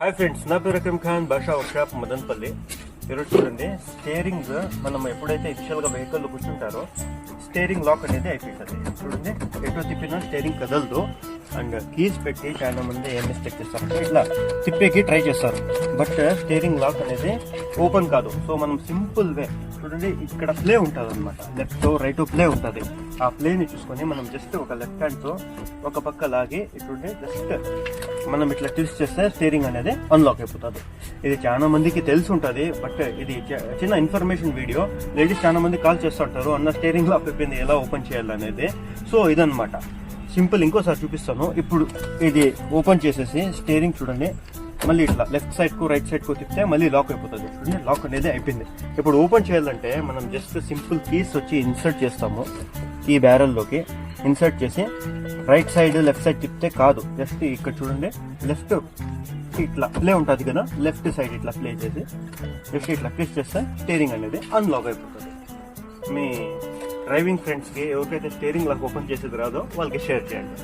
Hi friends, నా పేరు రకీం ఖాన్, భాషా వర్క్షాప్ మదన్పల్లి. ఈరోజు చూడండి, స్టీరింగ్ మనం ఎప్పుడైతే ఇనిషియల్గా వెహికల్లో కూర్చుంటారో స్టీరింగ్ లాక్ అనేది అయిపోతుంది. చూడండి, ఎటు తిప్పినా స్టీరింగ్ కదలదు. అండ్ కీస్ పెట్టి చాలా మంది ఏం మిస్టేక్ చేస్తారంటే ఇట్లా తిప్పేకి ట్రై చేస్తారు, బట్ స్టీరింగ్ లాక్ అనేది ఓపెన్ కాదు. సో మనం సింపుల్ వే చూడండి, ఇక్కడ ప్లే ఉంటుంది అనమాట, లెఫ్ట్ రైట్ ప్లే ఉంటుంది. ఆ ప్లేని చూసుకొని మనం జస్ట్ ఒక లెఫ్ట్ హ్యాండ్తో ఒక పక్క లాగి చూడండి, జస్ట్ మనం ఇట్లా ట్విస్ట్ చేస్తే స్టీరింగ్ అనేది అన్లాక్ అయిపోతుంది. ఇది చాలా మందికి తెలిసి ఉంటుంది, బట్ ఇది చిన్న ఇన్ఫర్మేషన్ వీడియో. లేడీస్ చాలా మంది కాల్ చేస్తుంటారు, అన్న స్టీరింగ్ లాక్ అయిపోయింది, ఎలా ఓపెన్ చేయాలనేది. సో ఇదన్నమాట సింపుల్. ఇంకోసారి చూపిస్తాను. ఇప్పుడు ఇది ఓపెన్ చేసేసి స్టీరింగ్ చూడండి, మళ్ళీ ఇట్లా లెఫ్ట్ సైడ్ కు రైట్ సైడ్ కు తిప్పితే మళ్ళీ లాక్ అయిపోతుంది. చూడండి, లాక్ అనేది అయిపోయింది. ఇప్పుడు ఓపెన్ చేయాలంటే మనం జస్ట్ సింపుల్ కీస్ వచ్చి ఇన్సర్ట్ చేస్తాము. ఈ బ్యారెల్లోకి ఇన్సర్ట్ చేసి రైట్ సైడ్ లెఫ్ట్ సైడ్ తిప్పితే కాదు, జస్ట్ ఇక్కడ చూడండి, లెఫ్ట్ ఇట్లా ప్లే ఉంటుంది కదా, లెఫ్ట్ సైడ్ ఇట్లా ప్లే చేసి జస్ట్ ఇట్లా ప్రెస్ చేస్తే స్టీరింగ్ అనేది అన్లాక్ అయిపోతుంది. మీ డ్రైవింగ్ ఫ్రెండ్స్కి ఎవరికైతే స్టీరింగ్ లాక్ ఓపెన్ చేసేది రాదో వాళ్ళకి షేర్ చేయండి.